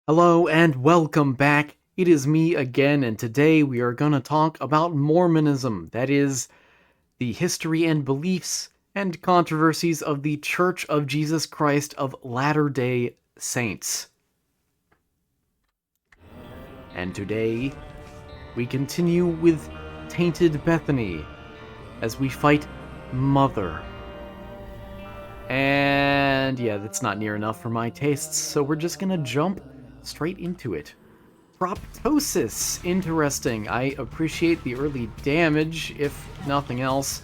Hello and welcome back. It is me again, and today we are going to talk about Mormonism. That is, the history and beliefs and controversies of the Church of Jesus Christ of Latter-day Saints. And today, we continue with Tainted Bethany as we fight Mother. And yeah, that's not near enough for my tastes, so we're just going to jump straight into it. Proptosis. Interesting. I appreciate the early damage, if nothing else.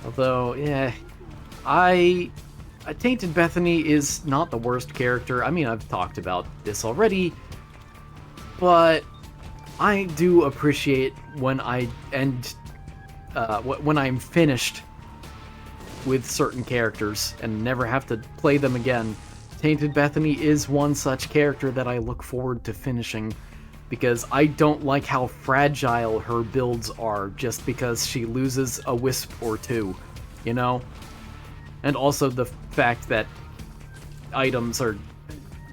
Although, Tainted Bethany is not the worst character. I mean, I've talked about this already, but I do appreciate when when I'm finished with certain characters and never have to play them again. Tainted Bethany is one such character that I look forward to finishing, because I don't like how fragile her builds are just because she loses a wisp or two, you know? And also the fact that items are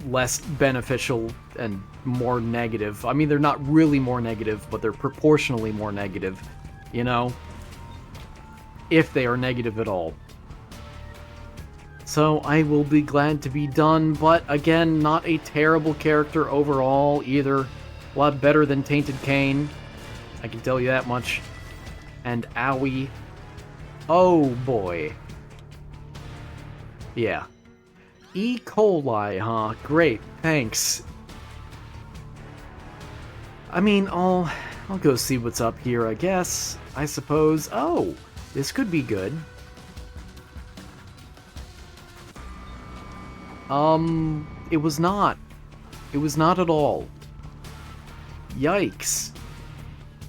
less beneficial and more negative. I mean, they're not really more negative, but they're proportionally more negative, you know? If they are negative at all. So I will be glad to be done, but again, not a terrible character overall either. A lot better than Tainted Cain, I can tell you that much. And owie. Oh boy. Yeah. E. coli, huh? Great, thanks. I mean, I'll go see what's up here, I guess. I suppose. Oh, this could be good. It was not. It was not at all. Yikes.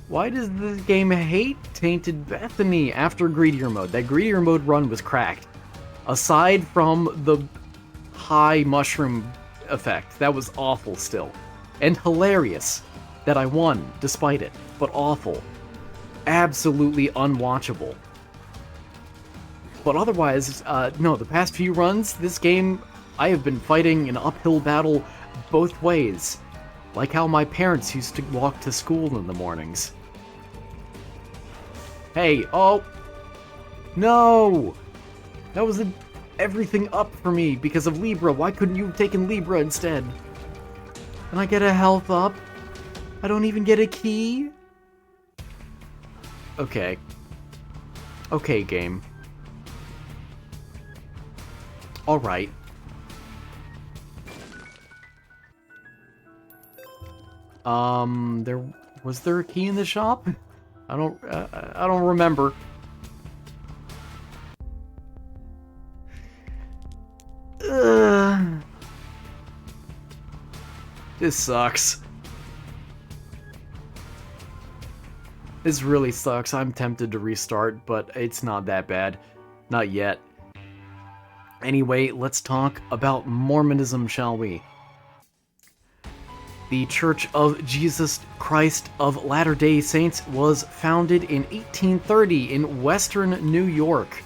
Why does this game hate Tainted Bethany after Greedier Mode? That Greedier Mode run was cracked. Aside from the high mushroom effect, that was awful still. And hilarious that I won despite it, but awful. Absolutely unwatchable. But otherwise, no, the past few runs, this game, I have been fighting an uphill battle both ways. Like how my parents used to walk to school in the mornings. Hey, oh! No! That was everything up for me because of Libra. Why couldn't you have taken Libra instead? Can I get a health up? I don't even get a key? Okay. Okay, game. Alright. Was there a key in the shop? I don't remember. This sucks. This really sucks. I'm tempted to restart, but it's not that bad. Not yet. Anyway, let's talk about Mormonism, shall we? The Church of Jesus Christ of Latter-day Saints was founded in 1830 in Western New York.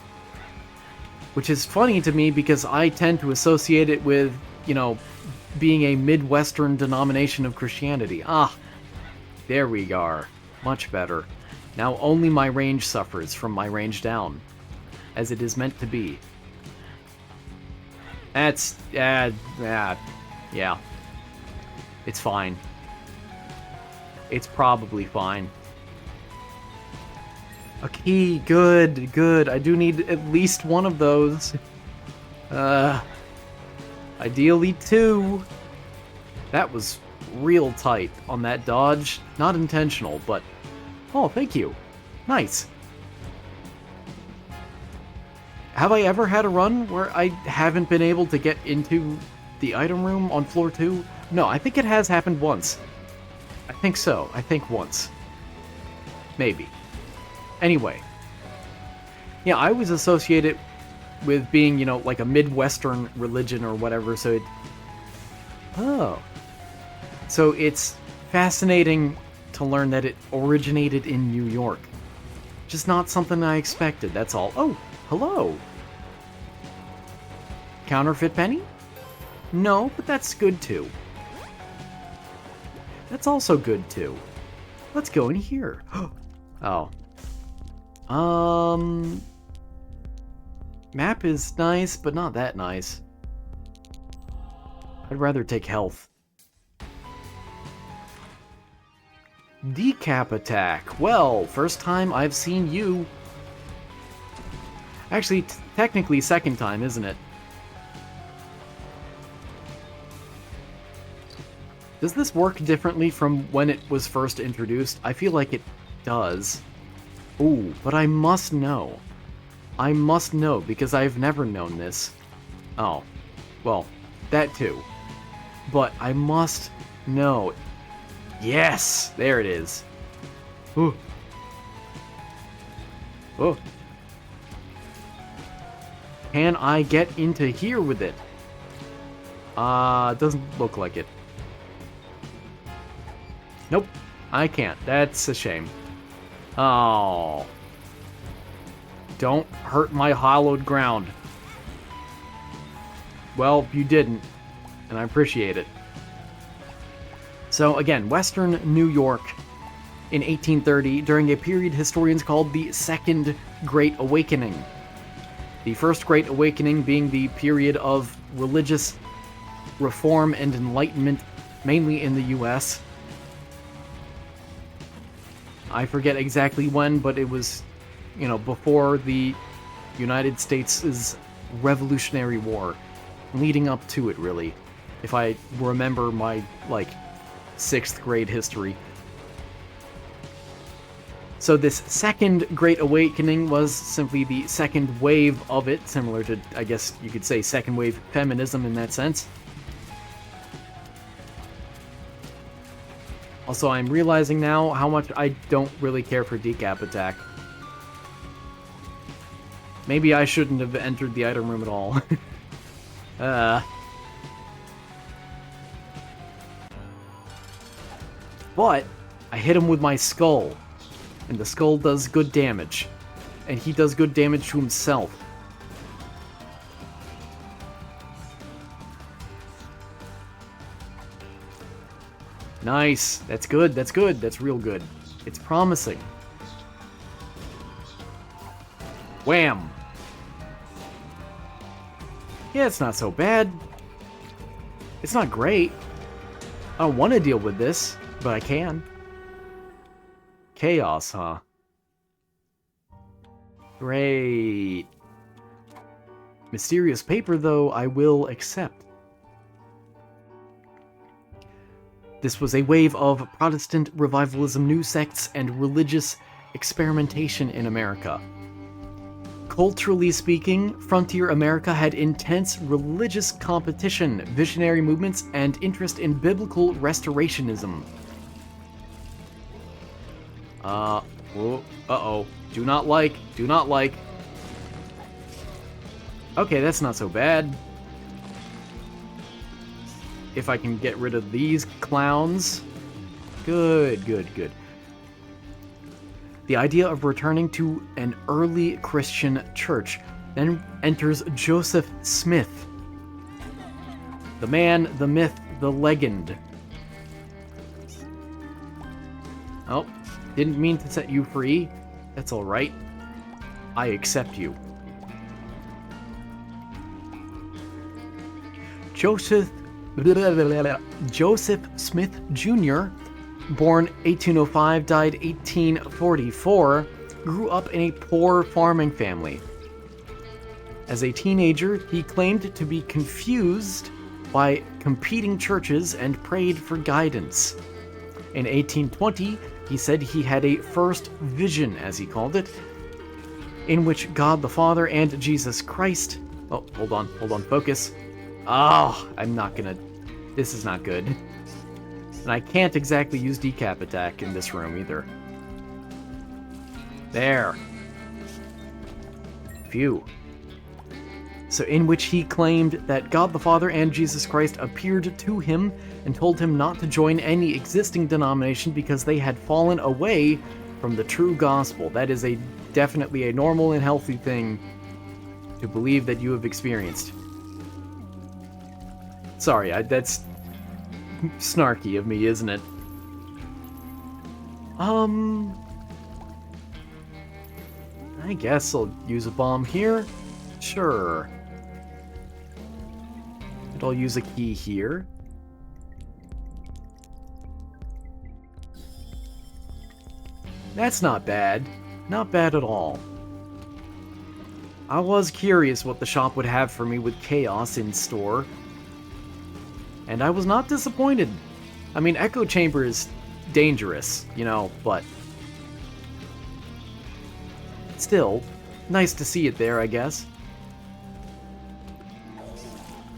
Which is funny to me because I tend to associate it with, being a Midwestern denomination of Christianity. Ah, there we are. Much better. Now only my range suffers from my range down, as it is meant to be. That's, yeah. It's fine. It's probably fine. A key, good, good. I do need at least one of those. Ideally two. That was real tight on that dodge. Not intentional, but... Oh, thank you. Nice. Have I ever had a run where I haven't been able to get into the item room on floor 2? No, I think it has happened once. I think so. I think once. Maybe. Anyway. Yeah, I always associate it with being, like a Midwestern religion or whatever, so it... Oh. So it's fascinating to learn that it originated in New York. Just not something I expected, that's all. Oh, hello! Counterfeit penny? No, but that's good too. That's also good, too. Let's go in here. Oh. Map is nice, but not that nice. I'd rather take health. Decap attack. Well, first time I've seen you. Actually, technically second time, isn't it? Does this work differently from when it was first introduced? I feel like it does. Ooh, but I must know. I must know, because I've never known this. Oh. Well, that too. But I must know. Yes! There it is. Ooh. Oh. Can I get into here with it? Doesn't look like it. Nope. I can't. That's a shame. Oh. Don't hurt my hallowed ground. Well, you didn't, and I appreciate it. So again, Western New York in 1830, during a period historians called the Second Great Awakening. The First Great Awakening being the period of religious reform and enlightenment, mainly in the US. I forget exactly when, but it was, you know, before the United States' Revolutionary War. Leading up to it, really. If I remember my, like, 6th grade history. So this Second Great Awakening was simply the second wave of it, similar to, I guess you could say, second wave feminism in that sense. Also, I'm realizing now how much I don't really care for Decap Attack. Maybe I shouldn't have entered the item room at all. But I hit him with my skull, and the skull does good damage, and he does good damage to himself. Nice. That's good. That's good. That's real good. It's promising. Wham! Yeah, it's not so bad. It's not great. I don't want to deal with this, but I can. Chaos, huh? Great. Mysterious paper, though, I will accept. This was a wave of Protestant revivalism, new sects, and religious experimentation in America. Culturally speaking, frontier America had intense religious competition, visionary movements, and interest in biblical restorationism. Uh-oh. Do not like. Okay, that's not so bad. If I can get rid of these clowns. Good. The idea of returning to an early Christian church then enters Joseph Smith. The man, the myth, the legend. Oh, didn't mean to set you free. That's alright. I accept you. Joseph Smith Jr., born 1805, died 1844, grew up in a poor farming family. As a teenager, he claimed to be confused by competing churches and prayed for guidance. In 1820, he said he had a first vision, as he called it, in which God the Father and Jesus Christ... Oh, hold on, focus. Oh, I'm not gonna... This is not good. And I can't exactly use Decap Attack in this room, either. There. Phew. So in which he claimed that God the Father and Jesus Christ appeared to him and told him not to join any existing denomination because they had fallen away from the true gospel. That is definitely a normal and healthy thing to believe that you have experienced. Sorry, that's snarky of me, isn't it? I guess I'll use a bomb here. Sure. And I'll use a key here. That's not bad. Not bad at all. I was curious what the shop would have for me with Chaos in store. And I was not disappointed. I mean, Echo Chamber is dangerous, you know, but... still, nice to see it there, I guess.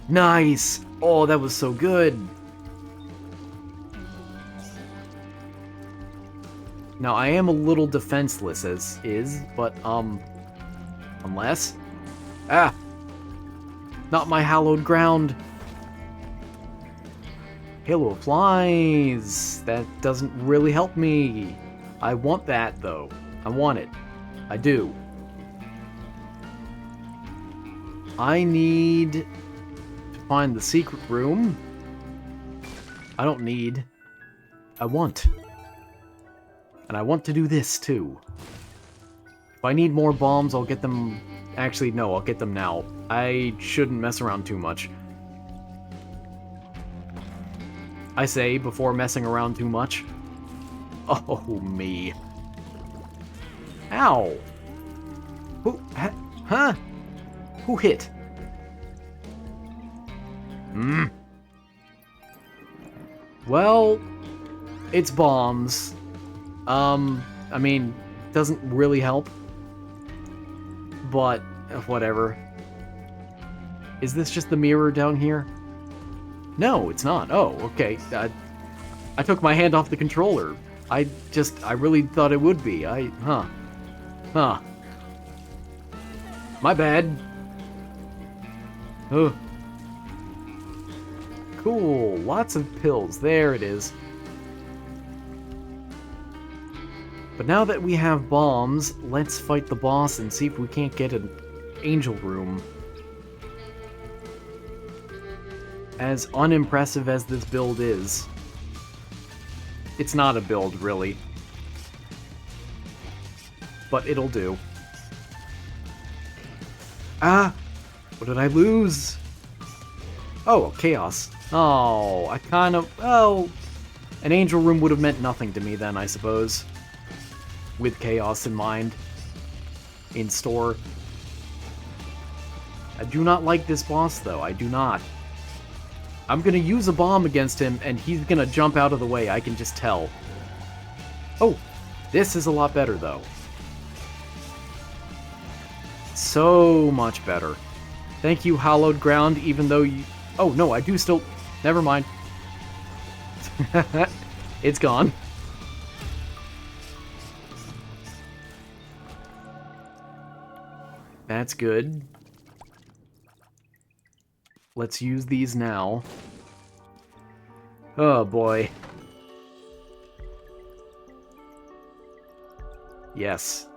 Nice! Oh, that was so good! Now, I am a little defenseless as is, but, unless... Ah! Not my hallowed ground! Halo of Flies! That doesn't really help me. I want that, though. I want it. I do. I need to find the secret room. I don't need. I want. And I want to do this, too. If I need more bombs, I'll get them... Actually, no, I'll get them now. I shouldn't mess around too much. I say, before messing around too much. Oh, me. Ow! Who... Huh? Who hit? Well... It's bombs. I mean, doesn't really help. But, whatever. Is this just the mirror down here? No, it's not. Oh, okay. I took my hand off the controller. I really thought it would be. Huh. My bad. Ugh. Cool. Lots of pills. There it is. But now that we have bombs, let's fight the boss and see if we can't get an angel room. As unimpressive as this build is, it's not a build, really. But it'll do. Ah! What did I lose? Oh, Chaos. Oh, I kind of... Well, an angel room would have meant nothing to me then, I suppose. With Chaos in mind. In store. I do not like this boss, though. I do not. I'm gonna use a bomb against him, and he's gonna jump out of the way. I can just tell. Oh, this is a lot better, though. So much better. Thank you, Hallowed Ground, even though you... Oh, no, I do still... Never mind. It's gone. That's good. Let's use these now. Oh, boy. Yes.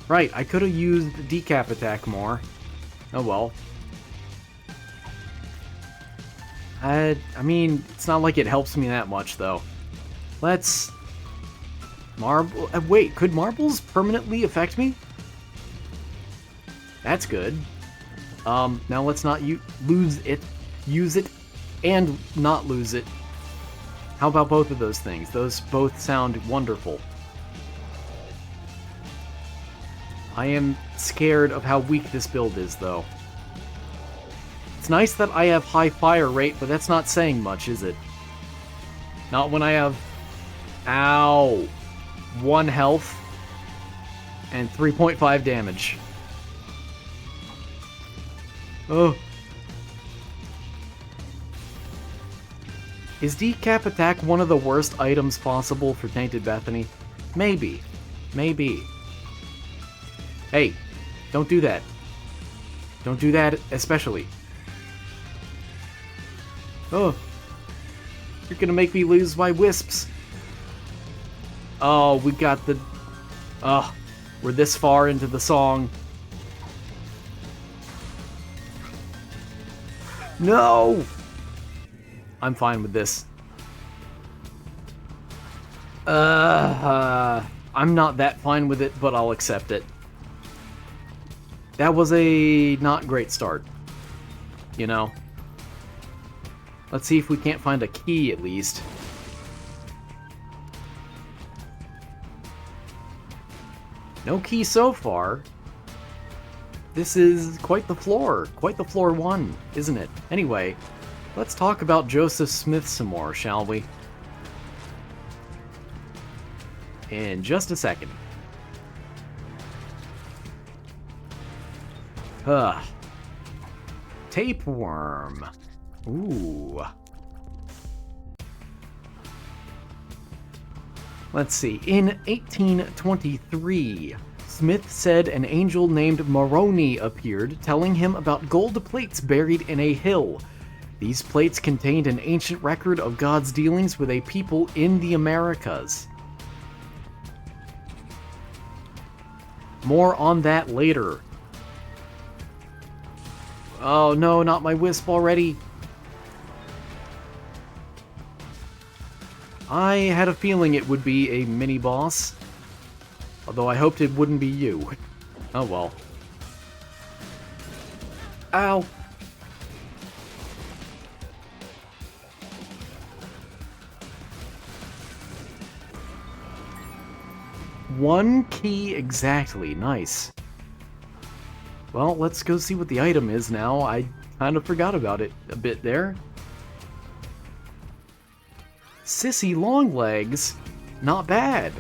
Right, I could have used Decap Attack more. Oh well. I mean, it's not like it helps me that much, though. Let's... Marble... wait, could marbles permanently affect me? That's good. Now let's not lose it. Use it, and not lose it. How about both of those things? Those both sound wonderful. I am scared of how weak this build is, though. It's nice that I have high fire rate, but that's not saying much, is it? Not when I have... Ow! 1 health and 3.5 damage. Oh. Is Decap Attack one of the worst items possible for Tainted Bethany? Maybe. Maybe. Hey, don't do that. Don't do that, especially. Oh. You're gonna make me lose my wisps. Oh, we got the... Oh, we're this far into the song. No! I'm fine with this. I'm not that fine with it, but I'll accept it. That was a not great start. You know? Let's see if we can't find a key, at least. No key so far. This is quite the floor. Quite the floor one, isn't it? Anyway, let's talk about Joseph Smith some more, shall we? In just a second. Tapeworm. Ooh. Let's see. In 1823, Smith said an angel named Moroni appeared, telling him about gold plates buried in a hill. These plates contained an ancient record of God's dealings with a people in the Americas. More on that later. Oh no, not my wisp already. I had a feeling it would be a mini-boss. Although I hoped it wouldn't be you. Oh well. Ow! One key exactly, nice. Well, let's go see what the item is now. I kind of forgot about it a bit there. Sissy Longlegs. Not bad.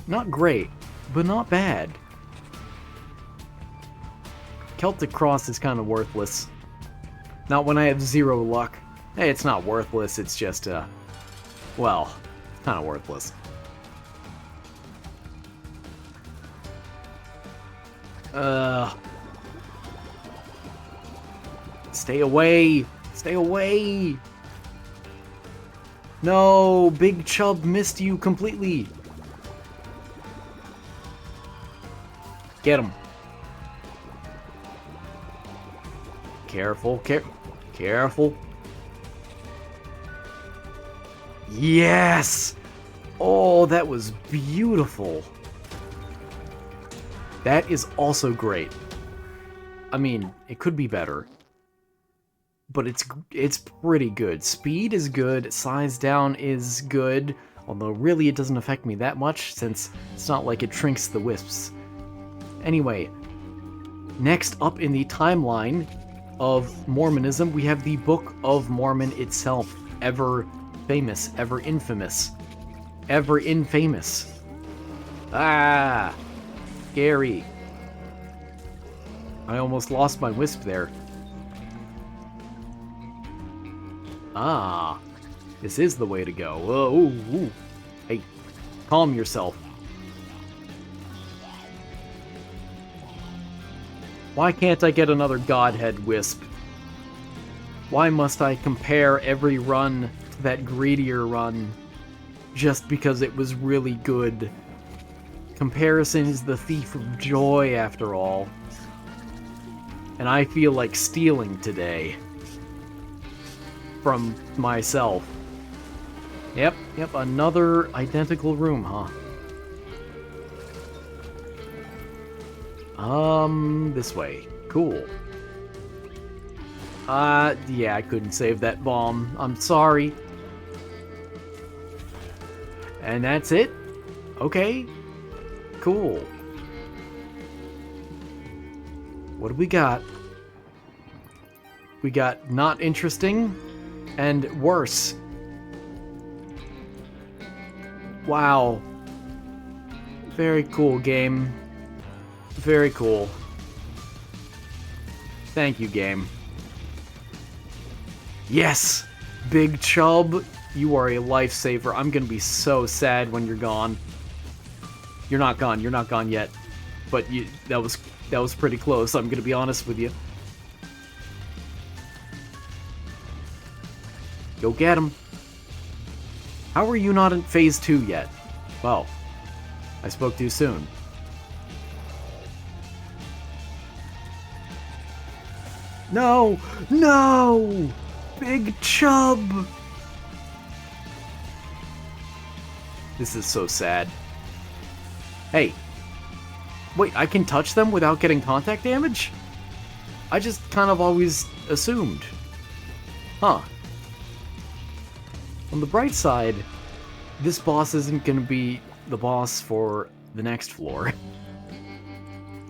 Not great, but not bad. Celtic Cross is kind of worthless. Not when I have 0 luck. Hey, it's not worthless, it's just, well, kind of worthless. Stay away! Stay away! No! Big Chub missed you completely! Get him. Careful, careful. Yes! Oh, that was beautiful. That is also great. I mean, it could be better. But it's pretty good. Speed is good, size down is good, although really it doesn't affect me that much, since it's not like it shrinks the wisps. Anyway, next up in the timeline of Mormonism, we have the Book of Mormon itself. Ever famous, ever infamous. Ever infamous. Ah! Scary. I almost lost my wisp there. Ah, this is the way to go. Ooh. Hey, calm yourself. Why can't I get another Godhead Wisp? Why must I compare every run to that greedier run just because it was really good? Comparison is the thief of joy, after all. And I feel like stealing today. From myself. Yep, another identical room, huh? This way. Cool. Yeah, I couldn't save that bomb. I'm sorry. And that's it? Okay. Cool. What do we got? We got not interesting and worse. Wow. Very cool game. Very cool. Thank you, game. Yes! Big Chub, you are a lifesaver. I'm gonna be so sad when you're gone. You're not gone yet. But that was pretty close, I'm gonna be honest with you. Go get him. How are you not in Phase 2 yet? Well, I spoke too soon. No! No! Big Chub! This is so sad. Hey. Wait, I can touch them without getting contact damage? I just kind of always assumed. Huh. On the bright side, this boss isn't going to be the boss for the next floor.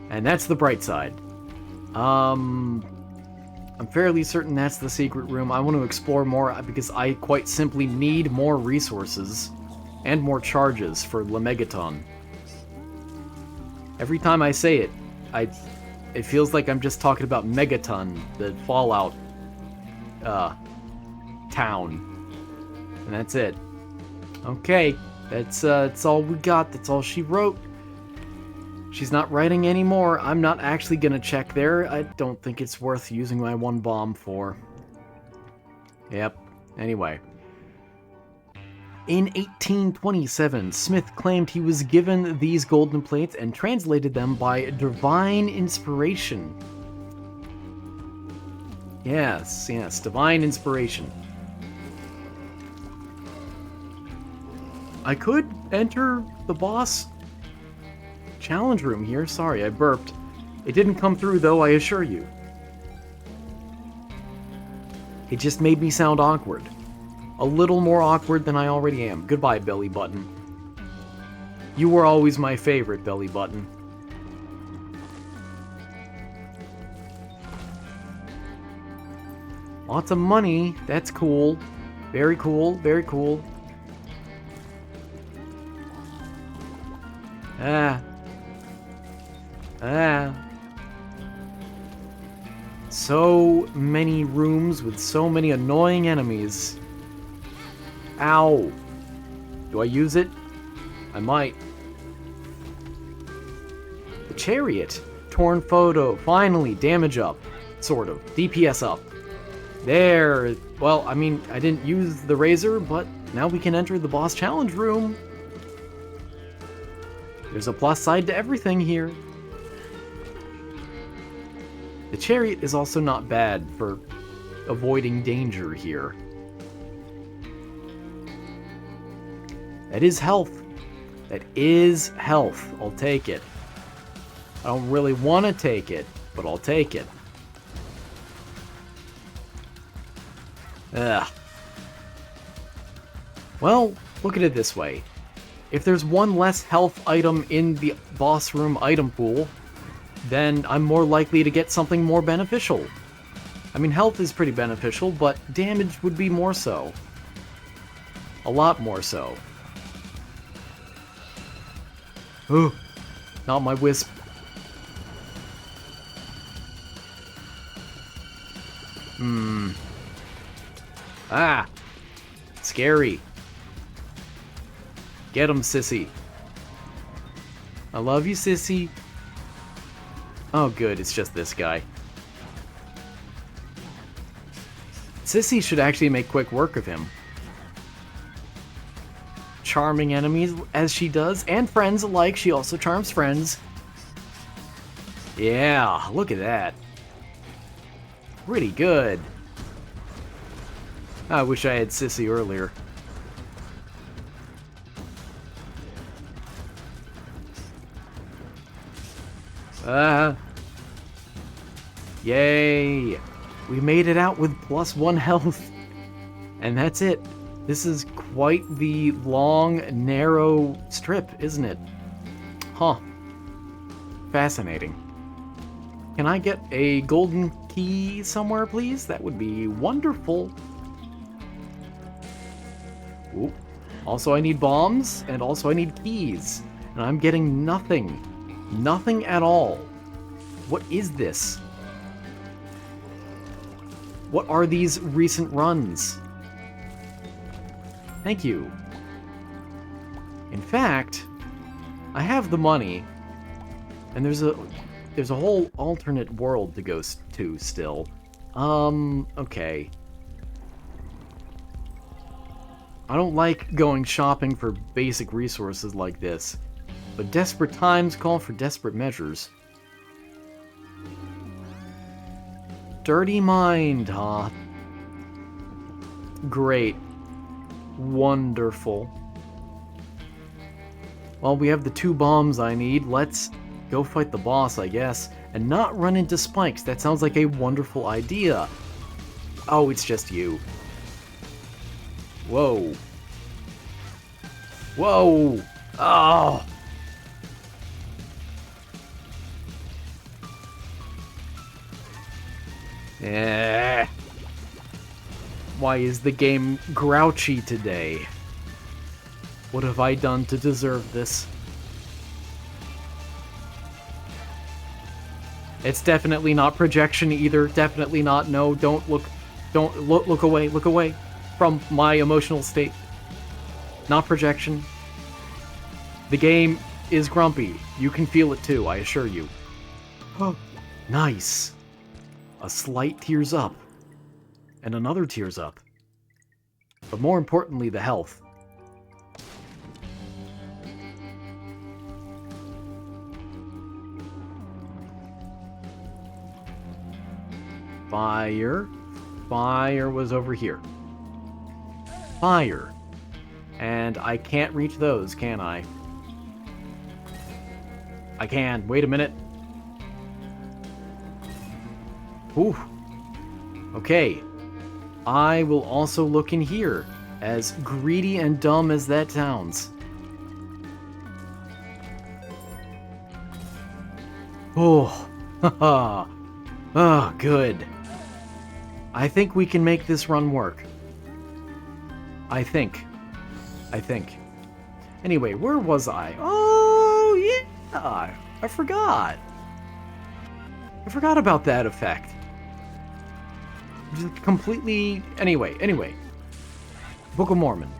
And that's the bright side. I'm fairly certain that's the secret room. I want to explore more because I quite simply need more resources and more charges for Lemegaton. Every time I say it, it feels like I'm just talking about Megaton, the Fallout town. And that's it. Okay, that's all we got. That's all she wrote. She's not writing anymore. I'm not actually gonna check there. I don't think it's worth using my one bomb for. Yep. Anyway. In 1827, Smith claimed he was given these golden plates and translated them by divine inspiration. Yes, divine inspiration. I could enter the boss challenge room here. Sorry, I burped. It didn't come through, though, I assure you. It just made me sound awkward. A little more awkward than I already am. Goodbye, Belly Button. You were always my favorite, Belly Button. Lots of money. That's cool. Very cool, very cool. So many rooms with so many annoying enemies. Ow. Do I use it? I might. The chariot. Torn photo. Finally, damage up. Sort of. DPS up. There. Well, I mean, I didn't use the razor, but now we can enter the boss challenge room. There's a plus side to everything here. The chariot is also not bad for avoiding danger here. That is health. That is health. I'll take it. I don't really want to take it, but I'll take it. Ugh. Well, look at it this way. If there's one less health item in the boss room item pool, then I'm more likely to get something more beneficial. I mean, health is pretty beneficial, but damage would be more so. A lot more so. Ugh. Not my wisp. Ah! Scary. Get him, sissy. I love you, sissy. Oh, good, it's just this guy. Sissy should actually make quick work of him. Charming enemies, as she does, and friends alike. She also charms friends. Yeah, look at that. Pretty good. I wish I had Sissy earlier. Yay! We made it out with +1 health. And that's it. This is quite the long, narrow strip, isn't it? Huh. Fascinating. Can I get a golden key somewhere, please? That would be wonderful. Ooh. Also, I need bombs, and also I need keys. And I'm getting nothing. Nothing at all. What is this? What are these recent runs? Thank you. In fact, I have the money, and there's a whole alternate world to go to still. Okay. I don't like going shopping for basic resources like this, but desperate times call for desperate measures. Dirty mind, huh? Great. Wonderful. Well, we have the 2 bombs I need. Let's go fight the boss, I guess, and not run into spikes. That sounds like a wonderful idea. Oh, it's just you. Whoa. Whoa! Oh! Eh. Why is the game grouchy today? What have I done to deserve this? It's definitely not projection either. Definitely not. No, don't look away. Look away from my emotional state. Not projection. The game is grumpy. You can feel it too, I assure you. Oh, nice. A slight tears up. And another tears up. But more importantly, the health. Fire. Fire was over here. Fire. And I can't reach those, can I? I can. Wait a minute. Ooh. Okay. I will also look in here, as greedy and dumb as that sounds. Oh. Haha. Oh, good. I think we can make this run work. I think. Anyway, where was I? Oh, yeah! I forgot. I forgot about that effect. Just completely... Anyway. Book of Mormon.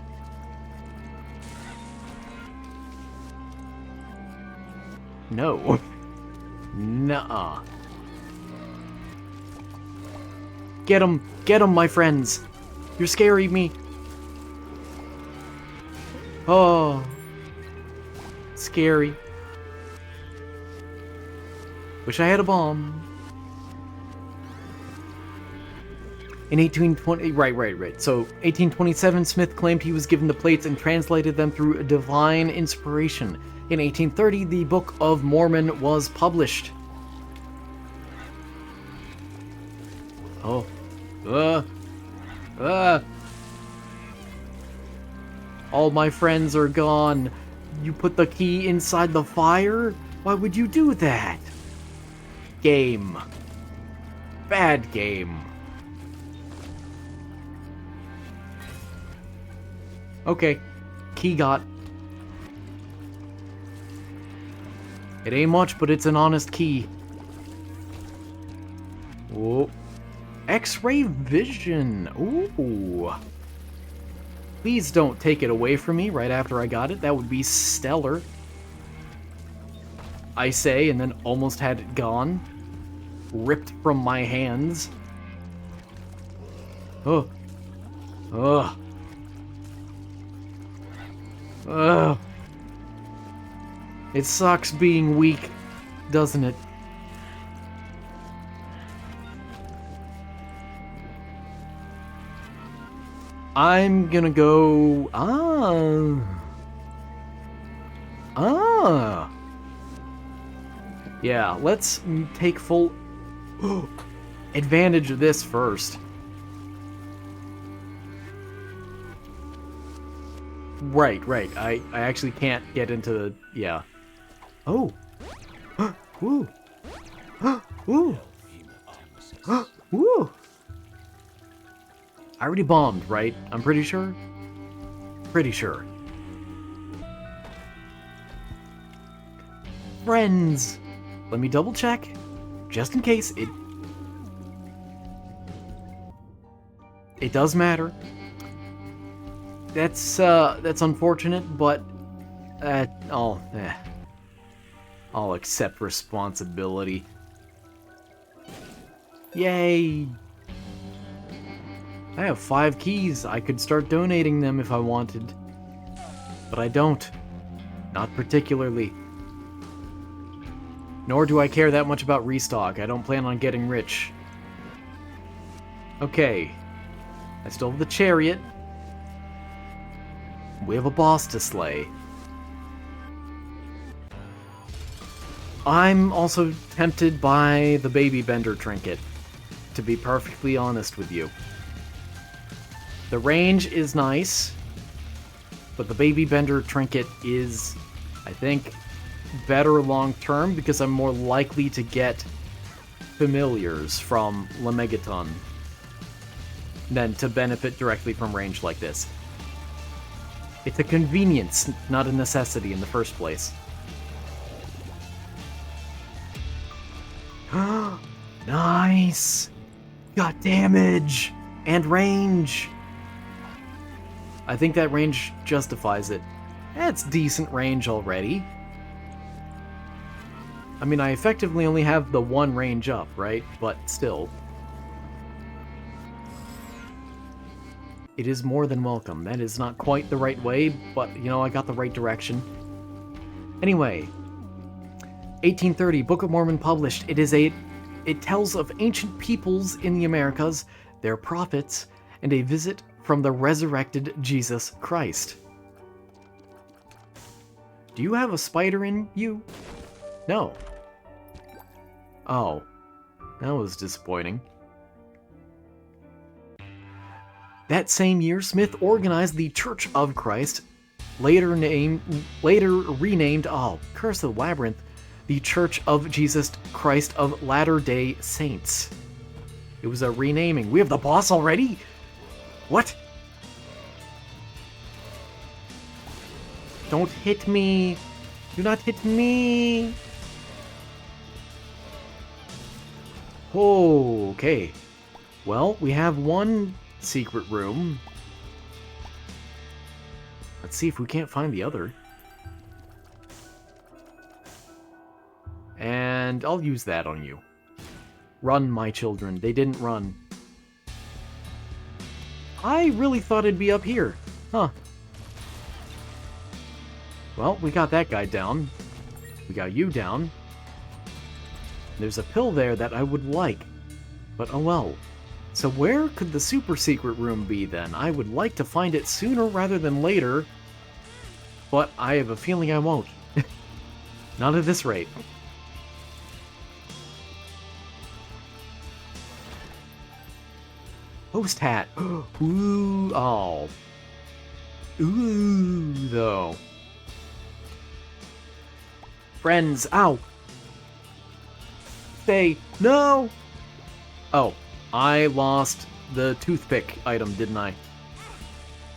No. Nuh-uh. Get him, my friends. You're scaring me. Oh. Scary. Wish I had a bomb. In 1820, right. So, 1827, Smith claimed he was given the plates and translated them through divine inspiration. In 1830, the Book of Mormon was published. Oh. All my friends are gone. You put the key inside the fire? Why would you do that? Game. Bad game. Okay. Key got. It ain't much, but it's an honest key. Whoa. X-ray vision. Ooh. Please don't take it away from me right after I got it. That would be stellar. I say, and then almost had it gone. Ripped from my hands. Oh. Ugh. Ugh. It sucks being weak, doesn't it? I'm gonna go... Yeah, let's take full advantage of this first. Right. I actually can't get into the... Yeah. Oh. Woo. Woo. Woo. I already bombed, right? I'm pretty sure? Pretty sure. Friends! Let me double check, just in case it does matter. That's unfortunate, but I'll accept responsibility. Yay! I have 5 keys. I could start donating them if I wanted. But I don't. Not particularly. Nor do I care that much about restock. I don't plan on getting rich. Okay. I still have the chariot. We have a boss to slay. I'm also tempted by the Baby Bender trinket, to be perfectly honest with you. The range is nice, but the Baby Bender trinket is, I think, better long-term because I'm more likely to get familiars from Lemegeton than to benefit directly from range like this. It's a convenience, not a necessity in the first place. Nice! Got damage! And range! I think that range justifies it. That's decent range already. I mean, I effectively only have the one range up, right? But still. It is more than welcome. That is not quite the right way, but, you know, I got the right direction. Anyway, 1830, Book of Mormon published. It tells of ancient peoples in the Americas, their prophets, and a visit from the resurrected Jesus Christ. Do you have a spider in you? No. Oh. That was disappointing. That same year, Smith organized the Church of Christ, later renamed, Curse of the Labyrinth, the Church of Jesus Christ of Latter-day Saints. It was a renaming. We have the boss already? What? Don't hit me. Do not hit me. Okay. Well, we have one secret room. Let's see if we can't find the other. And I'll use that on you. Run, my children. They didn't run. I really thought it'd be up here. Huh. Well, we got that guy down. We got you down. There's a pill there that I would like. But oh well. So where could the super secret room be then? I would like to find it sooner rather than later. But I have a feeling I won't. Not at this rate. Host hat. Ooh, oh. Ooh, though. Friends, ow. Stay. No! Oh, I lost the toothpick item, didn't I?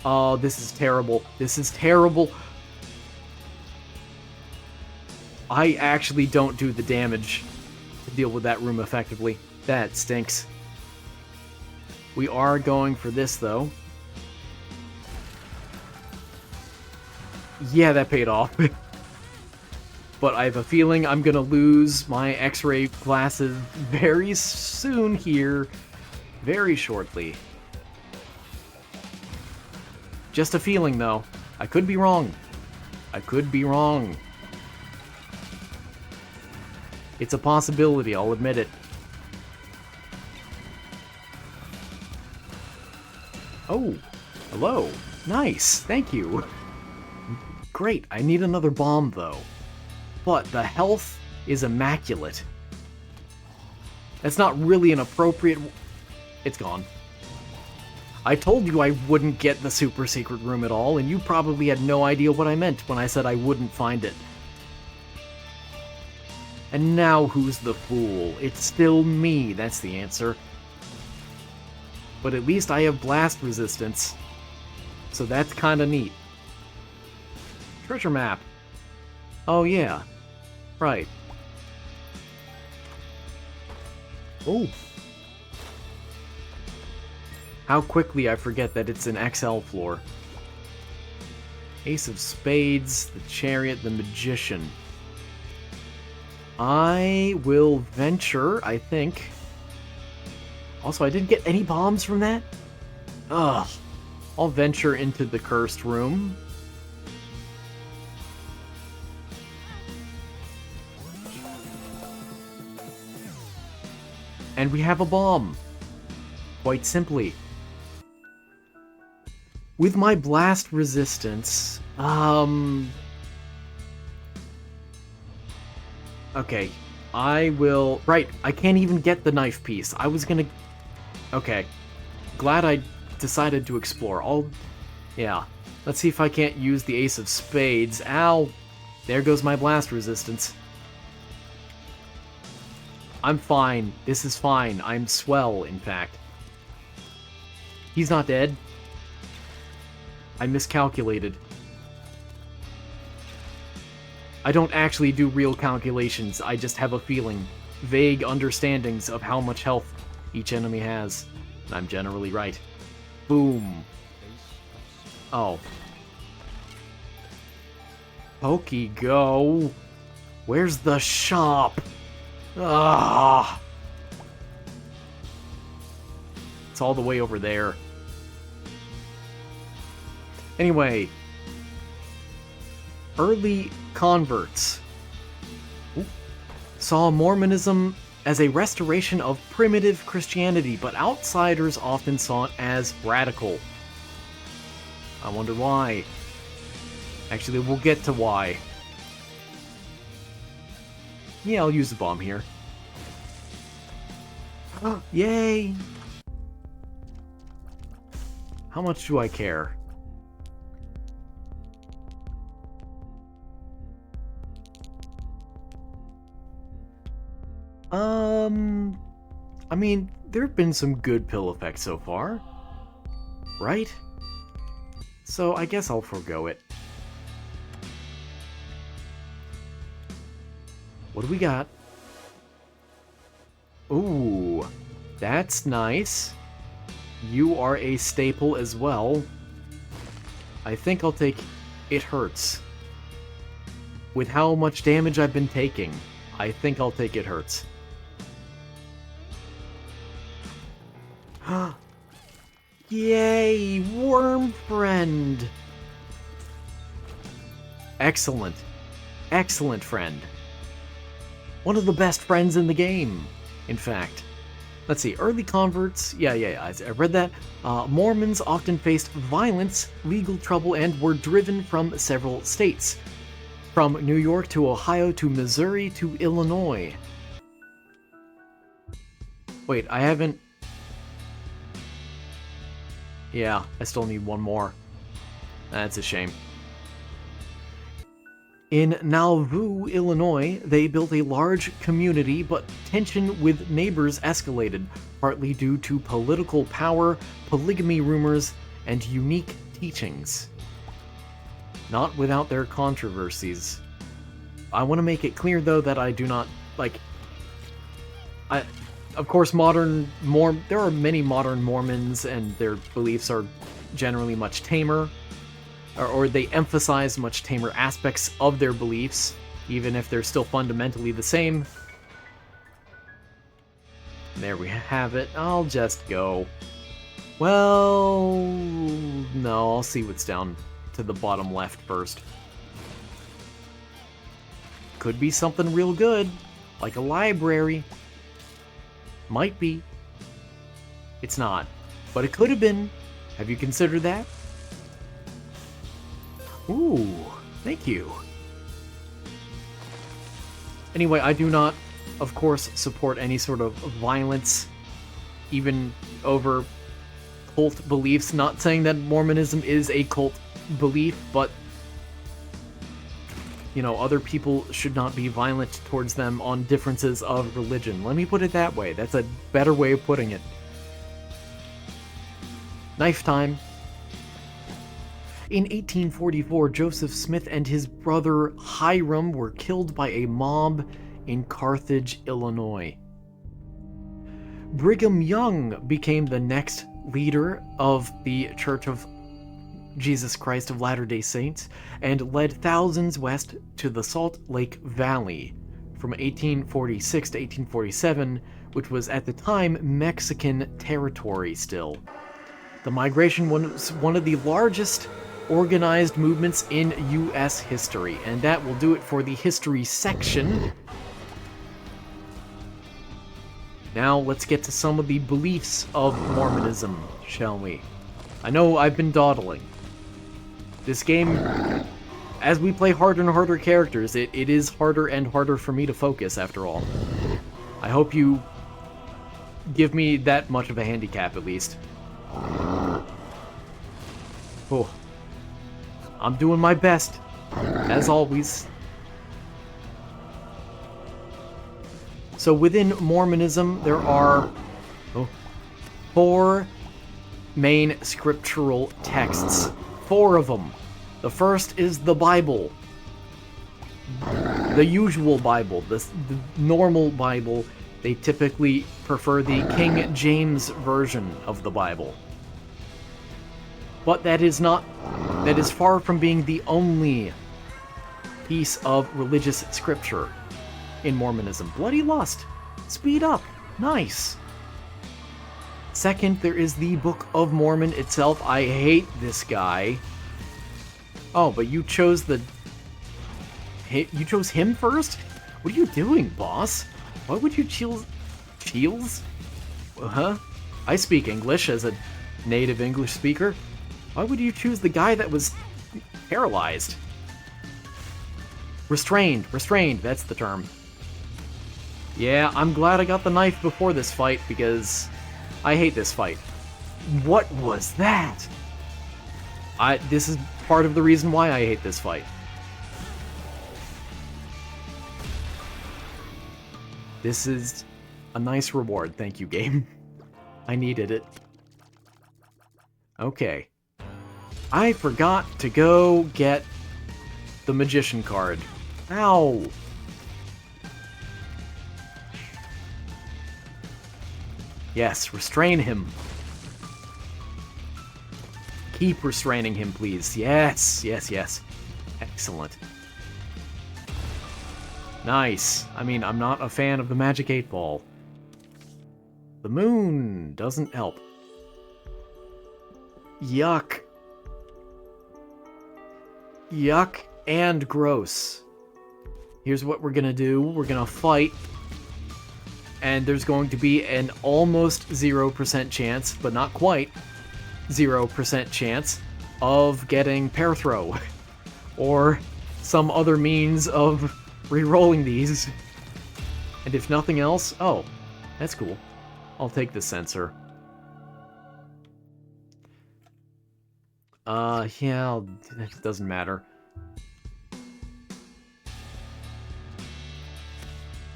Oh, this is terrible. This is terrible. I actually don't do the damage to deal with that room effectively. That stinks. We are going for this, though. Yeah, that paid off. But I have a feeling I'm gonna lose my X-ray glasses very soon here. Very shortly. Just a feeling, though. I could be wrong. I could be wrong. It's a possibility, I'll admit it. Oh, hello. Nice, thank you. Great, I need another bomb, though. But the health is immaculate. That's not really an appropriate... It's gone. I told you I wouldn't get the super secret room at all, and you probably had no idea what I meant when I said I wouldn't find it. And now who's the fool? It's still me, that's the answer. But at least I have blast resistance, so that's kinda neat. Treasure map. Oh yeah, right. Oh. How quickly I forget that it's an XL floor. Ace of Spades, the Chariot, the Magician. I will venture, I think. Also, I didn't get any bombs from that? Ugh. I'll venture into the cursed room. And we have a bomb. Quite simply. With my blast resistance, Okay, I will... Right, I can't even get the knife piece. I was gonna... Okay. Glad I decided to explore. Yeah. Let's see if I can't use the Ace of Spades. Ow! There goes my blast resistance. I'm fine. This is fine. I'm swell, in fact. He's not dead. I miscalculated. I don't actually do real calculations. I just have a feeling. Vague understandings of how much health each enemy has. And I'm generally right. Boom. Oh. Pokey go. Where's the shop? Ah. It's all the way over there. Anyway. Early converts saw Mormonism as a restoration of primitive Christianity, but outsiders often saw it as radical. I wonder why. Actually, we'll get to why. Yeah, I'll use the bomb here. Yay! How much do I care? I mean, there have been some good pill effects so far, right? So I guess I'll forego it. What do we got? Ooh, that's nice. You are a staple as well. I think I'll take It Hurts. With how much damage I've been taking, I think I'll take It Hurts. Yay, worm friend. Excellent. Excellent friend. One of the best friends in the game, in fact. Let's see, early converts, yeah, I read that. Mormons often faced violence, legal trouble, and were driven from several states. From New York to Ohio to Missouri to Illinois. Wait, I haven't... Yeah, I still need one more. That's a shame. In Nauvoo, Illinois, they built a large community, but tension with neighbors escalated, partly due to political power, polygamy rumors, and unique teachings. Not without their controversies. I want to make it clear, though, that I do not, of course, there are many modern Mormons, and their beliefs are generally much tamer, or they emphasize much tamer aspects of their beliefs, even if they're still fundamentally the same. There we have it. I'll just go. Well, no, I'll see what's down to the bottom left first. Could be something real good, like a library. Might be. It's not. But it could have been. Have you considered that? Ooh, thank you. Anyway, I do not, of course, support any sort of violence, even over cult beliefs. Not saying that Mormonism is a cult belief, but, you know, other people should not be violent towards them on differences of religion. Let me put it that way. That's a better way of putting it. Knife time. In 1844, Joseph Smith and his brother Hiram were killed by a mob in Carthage, Illinois. Brigham Young became the next leader of the Church of Jesus Christ of Latter-day Saints and led thousands west to the Salt Lake Valley from 1846 to 1847, which was at the time Mexican territory still. The migration was one of the largest organized movements in U.S. history, and that will do it for the history section. Now let's get to some of the beliefs of Mormonism, shall we? I know I've been dawdling. This game as we play harder and harder characters, it is harder and harder for me to focus, after all. I hope you give me that much of a handicap, at least. Oh. I'm doing my best, as always. So within Mormonism, there are 4 main scriptural texts. 4 of them. The first is the Bible. The usual Bible, the normal Bible. They typically prefer the King James version of the Bible. But that is far from being the only piece of religious scripture in Mormonism. Bloody lust. Speed up. Nice. Second, there is the Book of Mormon itself. I hate this guy. Oh, but you chose him first? What are you doing, boss? Why would you choose... Huh? I speak English as a native English speaker. Why would you choose the guy that was paralyzed? Restrained, that's the term. Yeah, I'm glad I got the knife before this fight, because I hate this fight. What was that? This is part of the reason why I hate this fight. This is a nice reward, thank you, game. I needed it. Okay. I forgot to go get the magician card. Ow! Yes, restrain him. Keep restraining him, please. Yes. Excellent. Nice. I mean, I'm not a fan of the Magic 8 Ball. The moon doesn't help. Yuck. Yuck and gross. Here's what we're gonna do. We're gonna fight. And there's going to be an almost 0% chance, but not quite 0% chance, of getting pair throw. Or some other means of re-rolling these. And if nothing else... Oh, that's cool. I'll take the sensor. Yeah, it doesn't matter.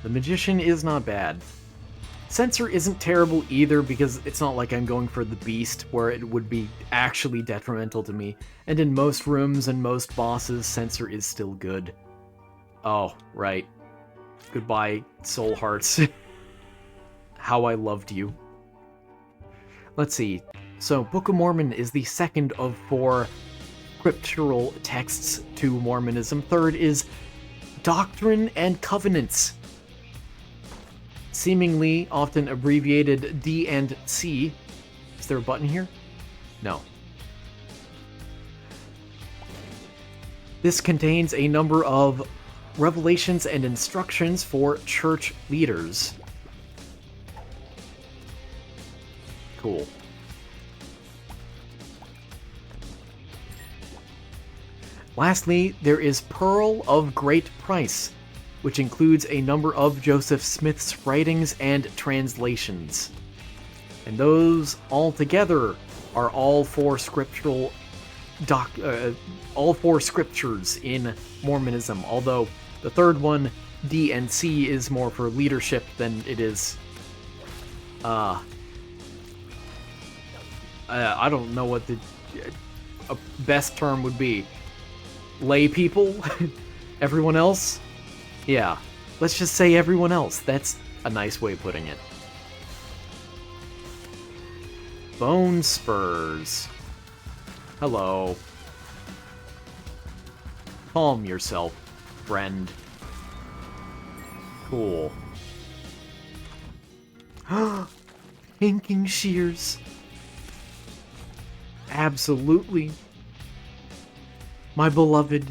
The Magician is not bad. Sensor isn't terrible either, because it's not like I'm going for the Beast, where it would be actually detrimental to me. And in most rooms and most bosses, Sensor is still good. Oh, right. Goodbye, Soul Hearts. How I loved you. Let's see. So, Book of Mormon is the second of 4 scriptural texts to Mormonism. Third is Doctrine and Covenants, seemingly often abbreviated D and C. Is there a button here? No. This contains a number of revelations and instructions for church leaders. Cool. Lastly, there is Pearl of Great Price, which includes a number of Joseph Smith's writings and translations. And those all together are all 4 scriptural all 4 scriptures in Mormonism, although the third one, D and C, is more for leadership than it is I don't know what the best term would be. Lay people? Everyone else? Yeah, let's just say everyone else. That's a nice way of putting it. Bone spurs. Hello. Calm yourself, friend. Cool. Pinking shears. Absolutely. My beloved.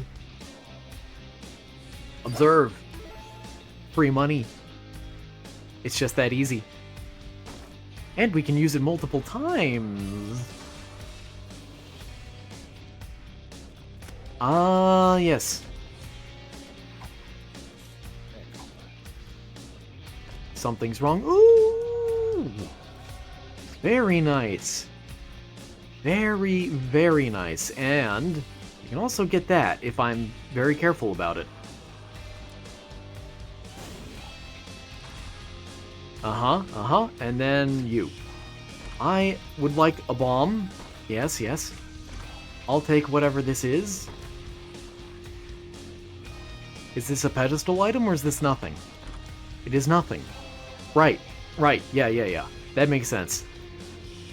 Observe. Free money. It's just that easy. And we can use it multiple times. Ah, yes. Something's wrong. Ooh! Very nice. Very, very nice. And you can also get that if I'm very careful about it. And then you. I would like a bomb. Yes, yes. I'll take whatever this is. Is this a pedestal item or is this nothing? It is nothing. Right, right. Yeah. That makes sense.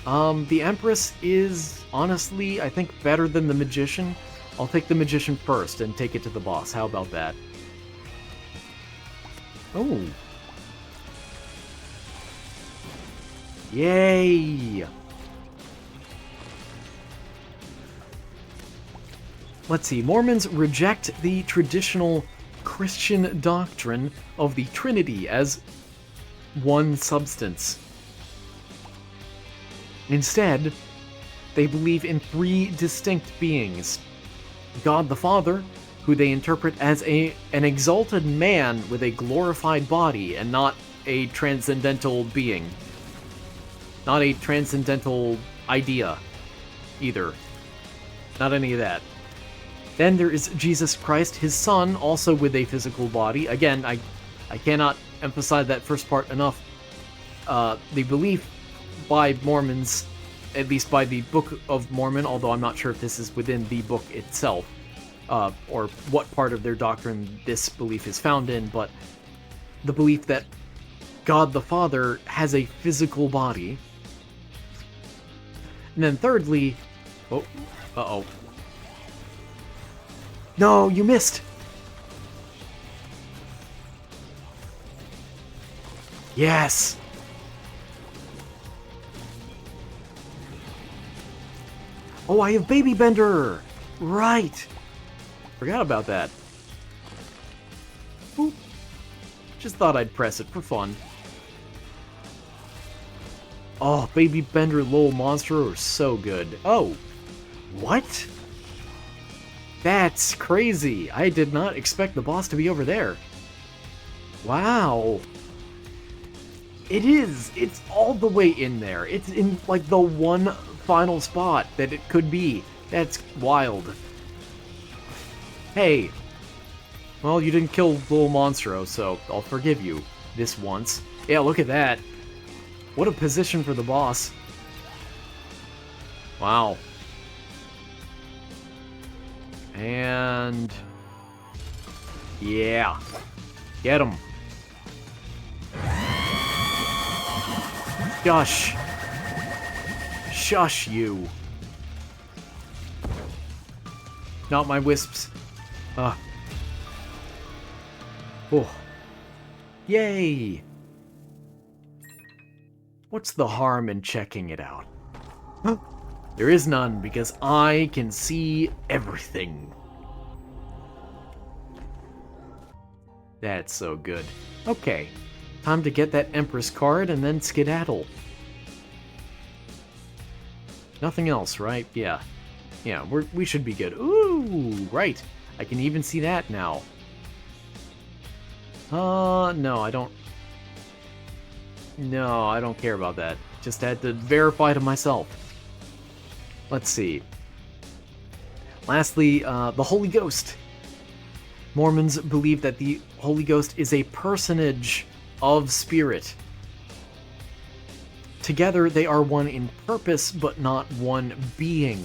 The Empress is, honestly, I think better than the Magician. I'll take the Magician first and take it to the boss. How about that? Oh. Yay! Let's see. Mormons reject the traditional Christian doctrine of the Trinity as one substance. Instead, they believe in three distinct beings. God the Father, who they interpret as an exalted man with a glorified body and not a transcendental being. Not a transcendental idea, either. Not any of that. Then there is Jesus Christ, his son, also with a physical body. Again, I cannot emphasize that first part enough. The belief by Mormons, at least by the Book of Mormon, although I'm not sure if this is within the book itself, or what part of their doctrine this belief is found in, but the belief that God the Father has a physical body. And then thirdly, uh-oh. No, you missed! Yes! Oh, I have Baby Bender! Right! Forgot about that. Boop. Just thought I'd press it for fun. Oh, Baby Bender Little Monster are so good. Oh, what? That's crazy. I did not expect the boss to be over there. Wow. It is. It's all the way in there. It's in, like, the one final spot that it could be. That's wild. Hey. Well, you didn't kill Little Monstro, so I'll forgive you this once. Yeah, look at that. What a position for the boss. Wow. And... yeah. Get him. Shush. Shush, you. Not my wisps. Oh. Yay! What's the harm in checking it out? Huh? There is none, because I can see everything. That's so good. Okay, time to get that Empress card and then skedaddle. Nothing else, right? Yeah. Yeah, we should be good. Ooh, right. I can even see that now. No, I don't... No, I don't care about that. Just had to verify to myself. Let's see. Lastly, the Holy Ghost. Mormons believe that the Holy Ghost is a personage of spirit. Together, they are one in purpose, but not one being.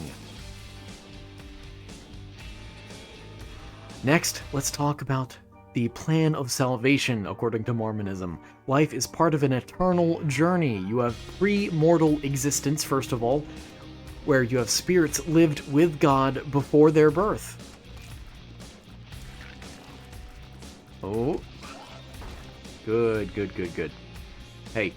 Next, let's talk about the plan of salvation, according to Mormonism. Life is part of an eternal journey. You have pre-mortal existence, first of all, where you have spirits lived with God before their birth. Oh. Good. Hey.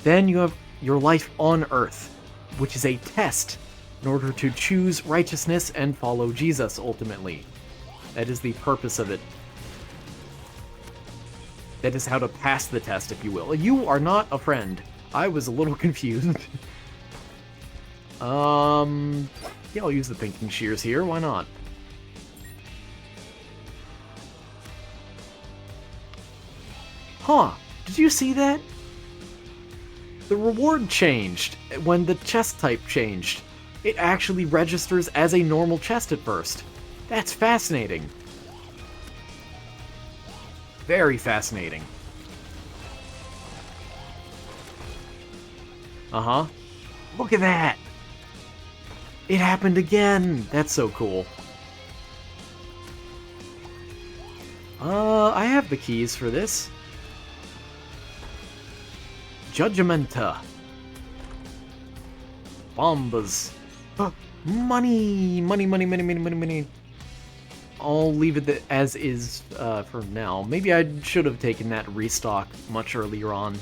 Then you have your life on Earth, which is a test in order to choose righteousness and follow Jesus, ultimately. That is the purpose of it. That is how to pass the test, if you will. You are not a friend. I was a little confused. Yeah, I'll use the pinking shears here. Why not? Huh. Did you see that? The reward changed when the chest type changed. It actually registers as a normal chest at first. That's fascinating. Very fascinating. Uh-huh. Look at that! It happened again! That's so cool. I have the keys for this. Judgmenta. Bombas. Money! Money, money, money, money, money, money. I'll leave it as is for now. Maybe I should have taken that restock much earlier on.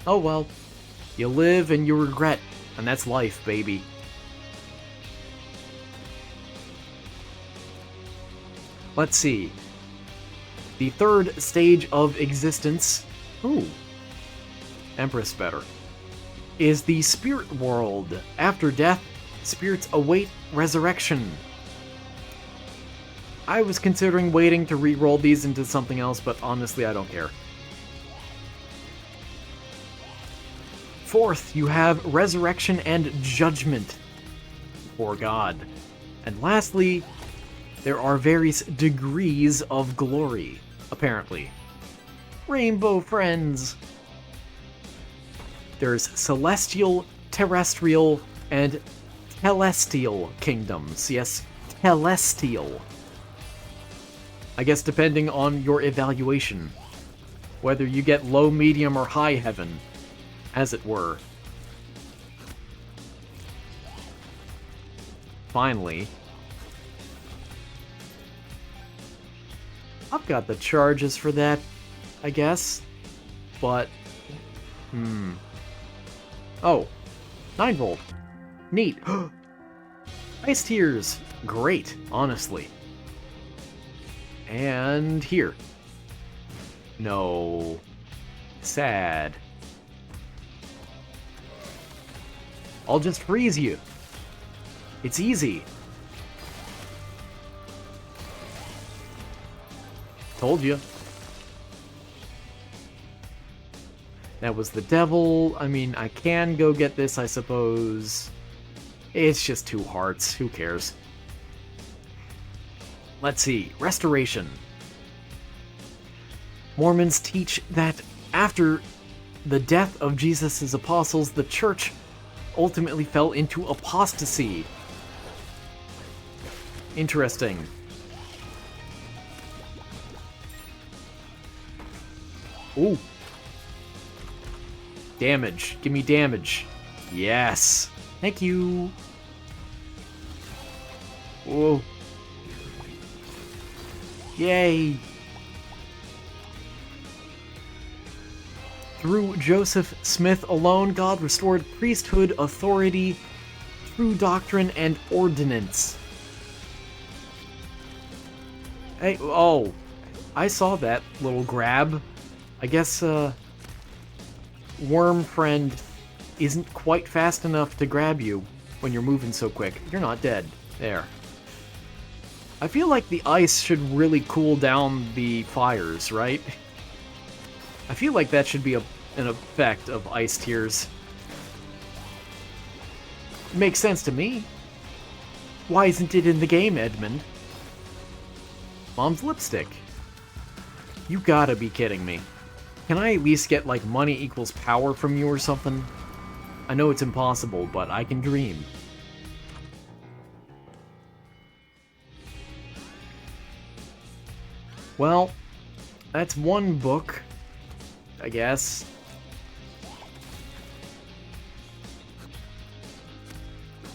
Oh well. You live and you regret. And that's life, baby. Let's see. The third stage of existence... Ooh. Empress better. Is the spirit world. After death, spirits await resurrection. I was considering waiting to re-roll these into something else, but honestly, I don't care. Fourth, you have resurrection and judgment for God. And lastly, there are various degrees of glory, apparently. Rainbow friends! There's celestial, terrestrial, and telestial kingdoms. Yes, telestial. I guess depending on your evaluation. Whether you get low, medium, or high heaven, as it were. Finally, I've got the charges for that, I guess. But, oh, 9 volt. Neat. Ice tears. Great, honestly. And here. No. Sad. I'll just freeze you. It's easy. Told you. That was the devil. I mean, I can go get this, I suppose. It's just 2 hearts. Who cares? Let's see. Restoration. Mormons teach that after the death of Jesus' apostles, the church ultimately fell into apostasy. Interesting. Ooh. Damage. Give me damage. Yes. Thank you. Whoa. Yay. Through Joseph Smith alone, God restored priesthood, authority, true doctrine, and ordinance. Hey, oh. I saw that little grab. I guess, Worm Friend isn't quite fast enough to grab you when you're moving so quick. You're not dead. There. I feel like the ice should really cool down the fires, right? I feel like that should be an effect of ice tears. Makes sense to me. Why isn't it in the game, Edmund? Mom's lipstick. You gotta be kidding me. Can I at least get, like, money equals power from you or something? I know it's impossible, but I can dream. Well, that's one book, I guess.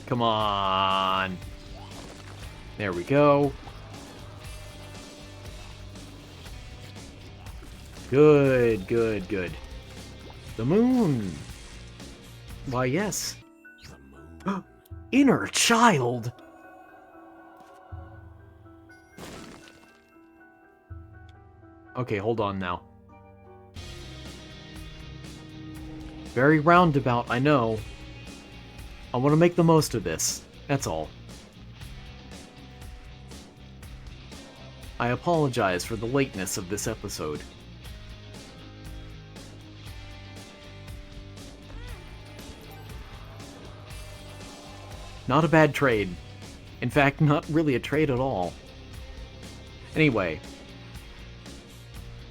Come on. There we go. Good, good, good. The moon. Why, yes. Inner child. Okay, hold on now. Very roundabout, I know. I want to make the most of this. That's all. I apologize for the lateness of this episode. Not a bad trade. In fact, not really a trade at all. Anyway.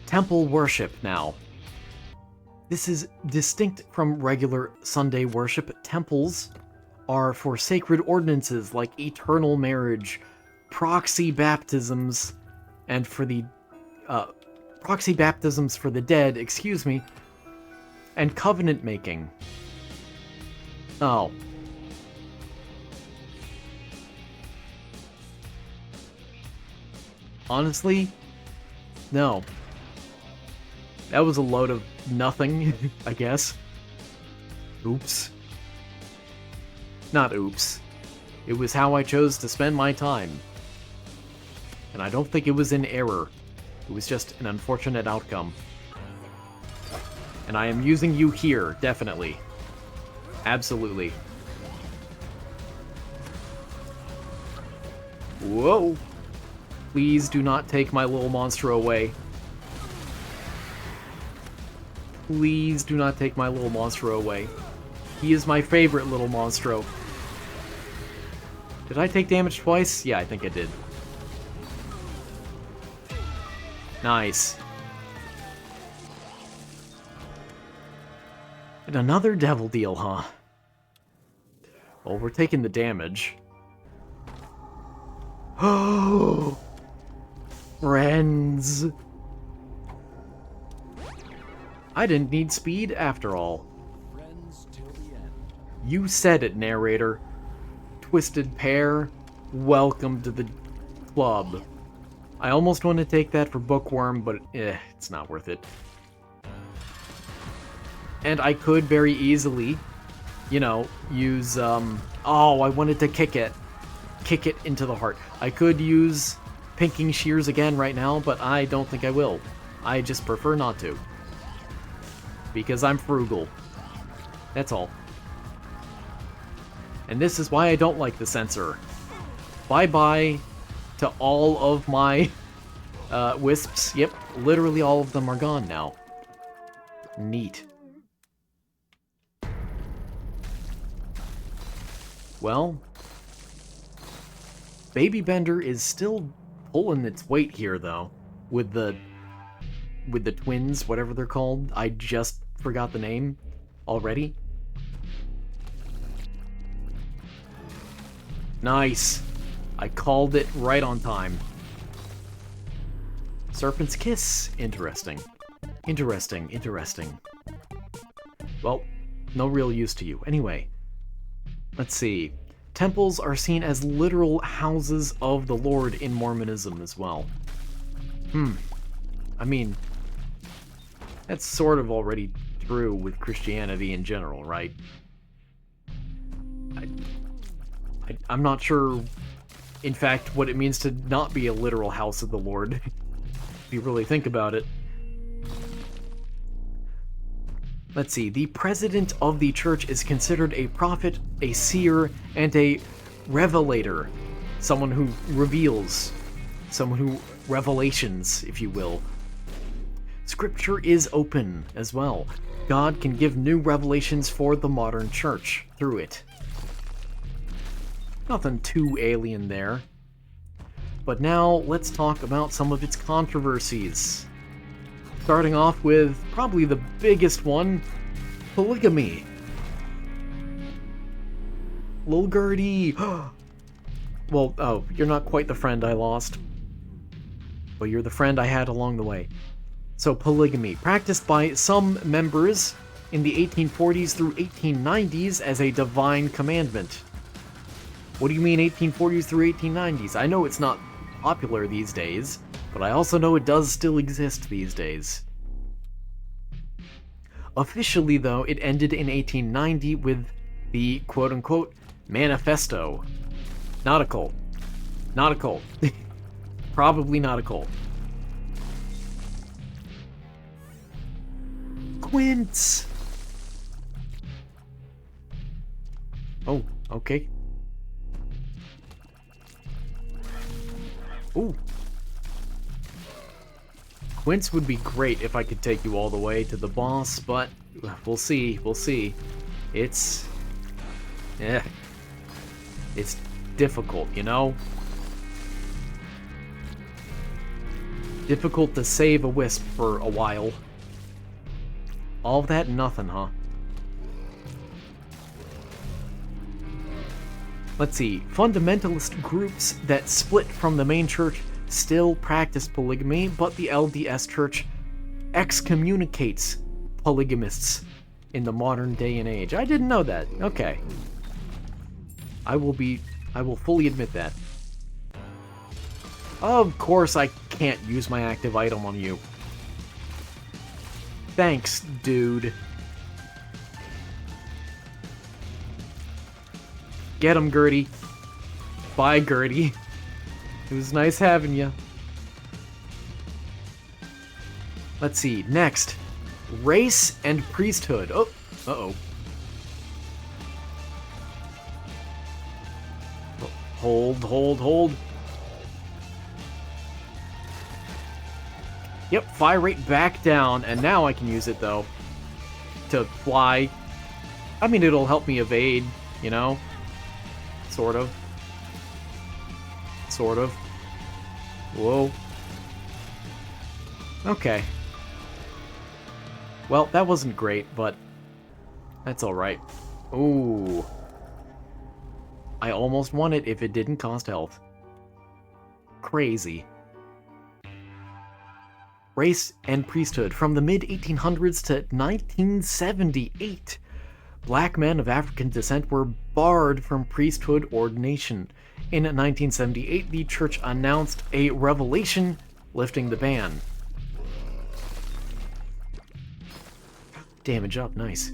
Temple worship now. This is distinct from regular Sunday worship. Temples are for sacred ordinances like eternal marriage, proxy baptisms, and for the proxy baptisms for the dead, excuse me, and covenant making. Oh. Honestly, no. That was a load of nothing, I guess. Oops. Not oops. It was how I chose to spend my time. And I don't think it was in error. It was just an unfortunate outcome. And I am using you here, definitely. Absolutely. Whoa! Please do not take my little monster away. Please do not take my little monstro away. He is my favorite little monstro. Did I take damage twice? Yeah, I think I did. Nice. And another devil deal, huh? Well, we're taking the damage. Oh! Friends! I didn't need speed after all. Friends till the end. You said it, narrator. Twisted Pair, welcome to the club. I almost want to take that for Bookworm, but it's not worth it. And I could very easily, you know, use, oh, I wanted to kick it. Kick it into the heart. I could use Pinking Shears again right now, but I don't think I will. I just prefer not to. Because I'm frugal. That's all. And this is why I don't like the censor. Bye-bye to all of my wisps. Yep, literally all of them are gone now. Neat. Well, Baby Bender is still pulling its weight here, though, with the twins, whatever they're called. I just forgot the name already. Nice. I called it right on time. Serpent's Kiss. Interesting. Interesting, interesting. Well, no real use to you. Anyway, let's see. Temples are seen as literal houses of the Lord in Mormonism as well. I mean, that's sort of already true with Christianity in general, right? I'm not sure, in fact, what it means to not be a literal house of the Lord, if you really think about it. Let's see, the president of the church is considered a prophet, a seer, and a revelator. Someone who reveals. Someone who revelations, if you will. Scripture is open as well. God can give new revelations for the modern church through it. Nothing too alien there. But now, let's talk about some of its controversies. Starting off with probably the biggest one, polygamy. Lil Gertie! Well, oh, you're not quite the friend I lost. But you're the friend I had along the way. So polygamy, practiced by some members in the 1840s through 1890s as a divine commandment. What do you mean 1840s through 1890s? I know it's not popular these days, but I also know it does still exist these days. Officially, though, it ended in 1890 with the quote-unquote manifesto. Not a cult. Not a cult. Probably not a cult. Quince! Oh, okay. Ooh. Quince would be great if I could take you all the way to the boss, but we'll see, we'll see. It's... eh. It's difficult, you know? Difficult to save a wisp for a while. All of that, nothing, huh? Let's see. Fundamentalist groups that split from the main church still practice polygamy, but the LDS Church excommunicates polygamists in the modern day and age. I didn't know that. Okay. I will fully admit that. Of course I can't use my active item on you. Thanks, dude. Get him, Gertie. Bye, Gertie. It was nice having you. Let's see. Next. Race and priesthood. Oh, uh-oh. Hold, hold, hold. Yep, fire rate back down, and now I can use it, though, to fly. I mean, it'll help me evade, you know? Sort of. Sort of. Whoa. Okay. Well, that wasn't great, but that's alright. Ooh. I almost won it if it didn't cost health. Crazy. Race and priesthood. From the mid-1800s to 1978, black men of African descent were barred from priesthood ordination. In 1978, the church announced a revelation lifting the ban. Damage up, nice.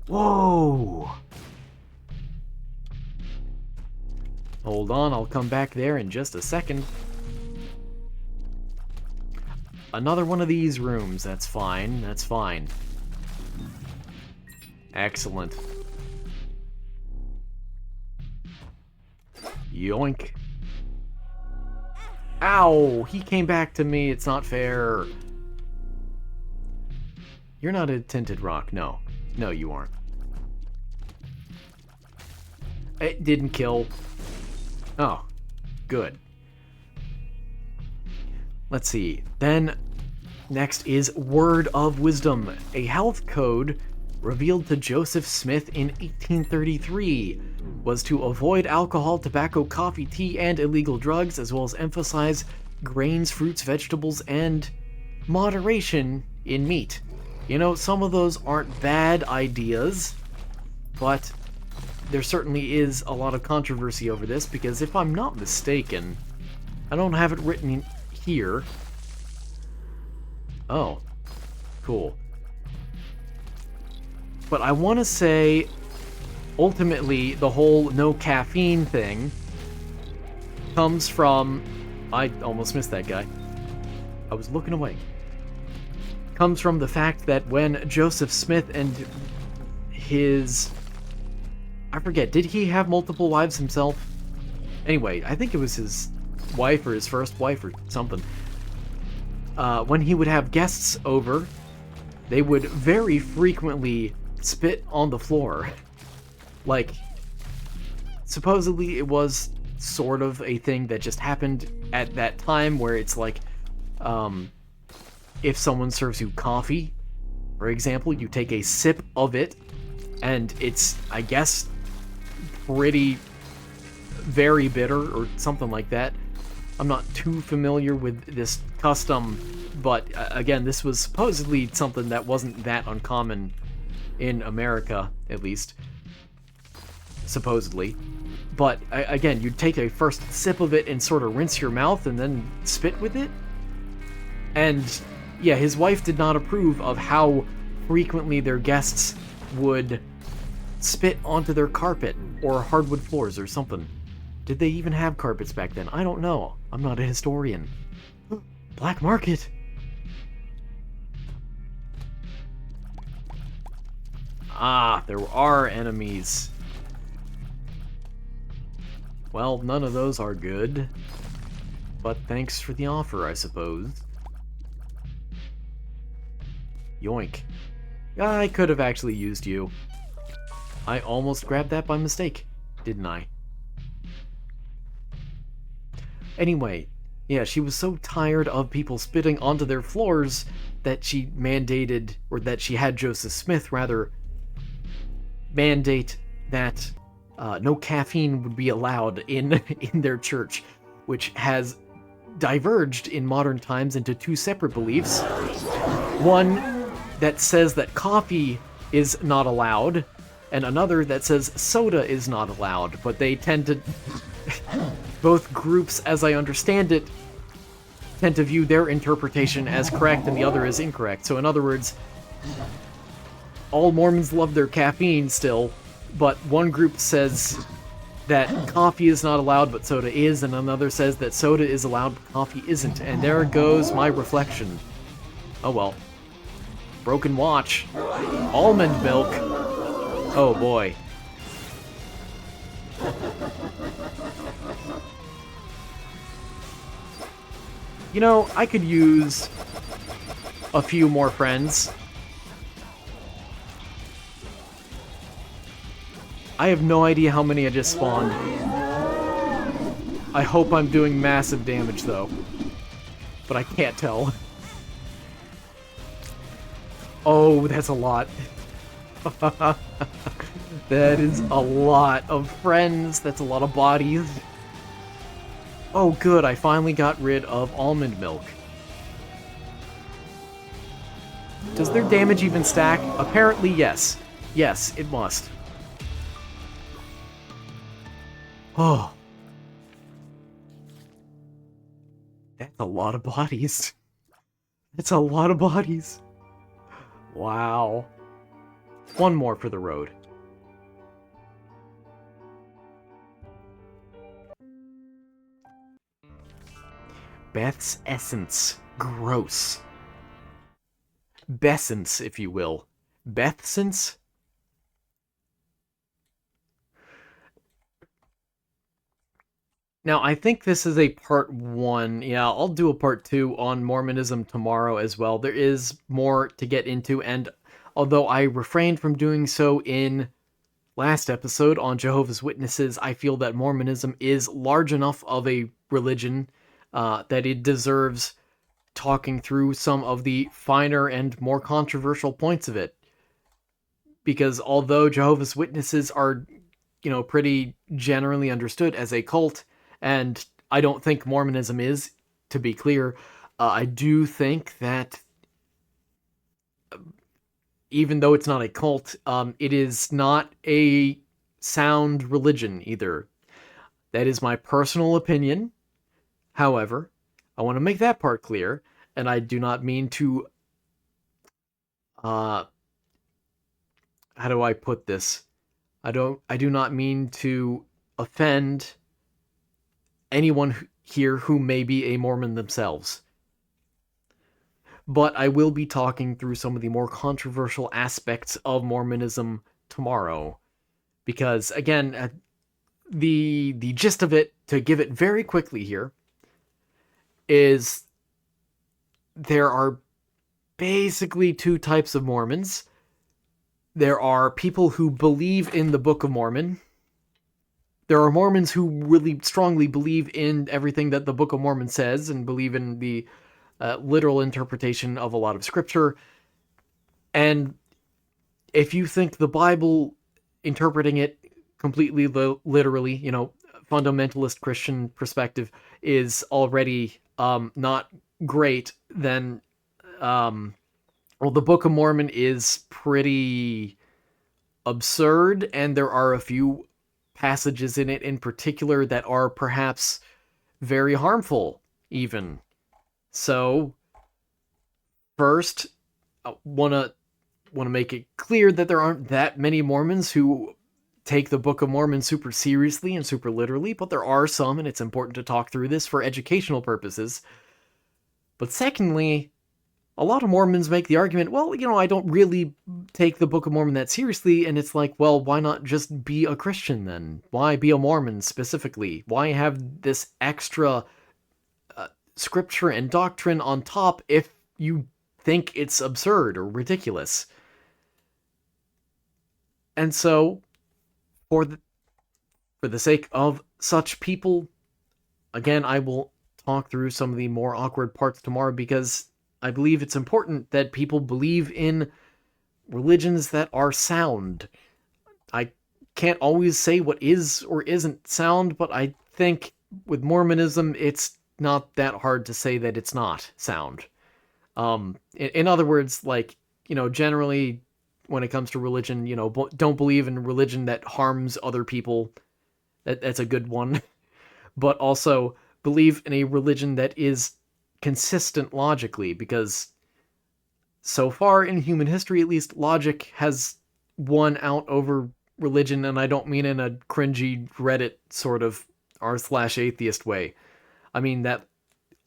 Whoa! Hold on, I'll come back there in just a second. Another one of these rooms, that's fine, that's fine. Excellent. Yoink. Ow! He came back to me, it's not fair. You're not a tinted rock, no. No, you aren't. It didn't kill. Oh, good. Let's see. Then, next is Word of Wisdom, a health code revealed to Joseph Smith in 1833, was to avoid alcohol, tobacco, coffee, tea, and illegal drugs, as well as emphasize grains, fruits, vegetables, and moderation in meat. You know, some of those aren't bad ideas, but there certainly is a lot of controversy over this, because if I'm not mistaken, I don't have it written here. Oh, cool. But I want to say, ultimately, the whole no caffeine thing comes from... I almost missed that guy. I was looking away. Comes from the fact that when Joseph Smith and his... I forget, did he have multiple wives himself? Anyway, I think it was his wife or his first wife or something. When he would have guests over, they would very frequently spit on the floor. Like, supposedly it was sort of a thing that just happened at that time, where it's like, if someone serves you coffee, for example, you take a sip of it, and it's, I guess, very bitter or something like that. I'm not too familiar with this custom, but again, this was supposedly something that wasn't that uncommon in America, at least. Supposedly. But again, you'd take a first sip of it and sort of rinse your mouth and then spit with it. And yeah, his wife did not approve of how frequently their guests would spit onto their carpet or hardwood floors or something. Did they even have carpets back then? I don't know. I'm not a historian. Black market! Ah, there are enemies. Well, none of those are good. But thanks for the offer, I suppose. Yoink. I could have actually used you. I almost grabbed that by mistake, didn't I? Anyway, yeah, she was so tired of people spitting onto their floors that she mandated, or that she had Joseph Smith, rather, mandate that no caffeine would be allowed in their church, which has diverged in modern times into two separate beliefs. One that says that coffee is not allowed, and another that says soda is not allowed, but they tend to... both groups, as I understand it, tend to view their interpretation as correct and the other as incorrect. So in other words, all Mormons love their caffeine still, but one group says that coffee is not allowed but soda is, and another says that soda is allowed but coffee isn't. And there goes my reflection. Oh well. Broken watch. Almond milk. Oh boy. You know, I could use a few more friends. I have no idea how many I just spawned. I hope I'm doing massive damage, though. But I can't tell. Oh, that's a lot. That is a lot of friends. That's a lot of bodies. Oh, good. I finally got rid of almond milk. Does their damage even stack? Apparently, yes. Yes, it must. Oh. That's a lot of bodies. That's a lot of bodies. Wow. One more for the road. Beth's Essence. Gross. Bessence, if you will. Bethsense? Now, I think this is a part 1. Yeah, I'll do a part 2 on Mormonism tomorrow as well. There is more to get into, and although I refrained from doing so in last episode on Jehovah's Witnesses, I feel that Mormonism is large enough of a religion that it deserves talking through some of the finer and more controversial points of it. Because although Jehovah's Witnesses are, pretty generally understood as a cult, and I don't think Mormonism is, to be clear, I do think that even though it's not a cult, it is not a sound religion either. That is my personal opinion. However, I want to make that part clear, and I do not mean to, how do I put this? I do not mean to offend anyone here who may be a Mormon themselves. But I will be talking through some of the more controversial aspects of Mormonism tomorrow. Because, again, the gist of it, to give it very quickly here, is there are basically two types of Mormons. There are people who believe in the Book of Mormon. There are Mormons who really strongly believe in everything that the Book of Mormon says and believe in the literal interpretation of a lot of scripture. And if you think the Bible, interpreting it completely literally, fundamentalist Christian perspective, is already not great, then, the Book of Mormon is pretty absurd, and there are a few passages in it in particular that are perhaps very harmful, even. So, first, I want to make it clear that there aren't that many Mormons who take the Book of Mormon super seriously and super literally, but there are some, and it's important to talk through this for educational purposes. But secondly, a lot of Mormons make the argument, well, I don't really take the Book of Mormon that seriously, and it's like, well, why not just be a Christian then? Why be a Mormon specifically? Why have this extra scripture and doctrine on top if you think it's absurd or ridiculous? And so, for the sake of such people, again, I will talk through some of the more awkward parts tomorrow because I believe it's important that people believe in religions that are sound. I can't always say what is or isn't sound, but I think with Mormonism, it's not that hard to say that it's not sound. In other words, like, generally when it comes to religion, don't believe in religion that harms other people. That's a good one. But also believe in a religion that is consistent logically, because so far in human history, at least, logic has won out over religion, and I don't mean in a cringy Reddit sort of r/atheist way. I mean that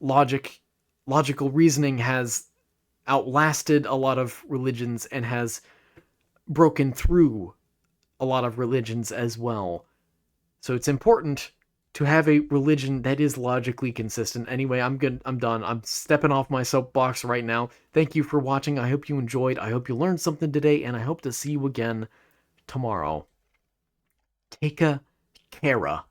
logical reasoning has outlasted a lot of religions and has broken through a lot of religions as well. So it's important to have a religion that is logically consistent. Anyway, I'm good. I'm done. I'm stepping off my soapbox right now. Thank you for watching. I hope you enjoyed. I hope you learned something today, and I hope to see you again tomorrow. Take a care.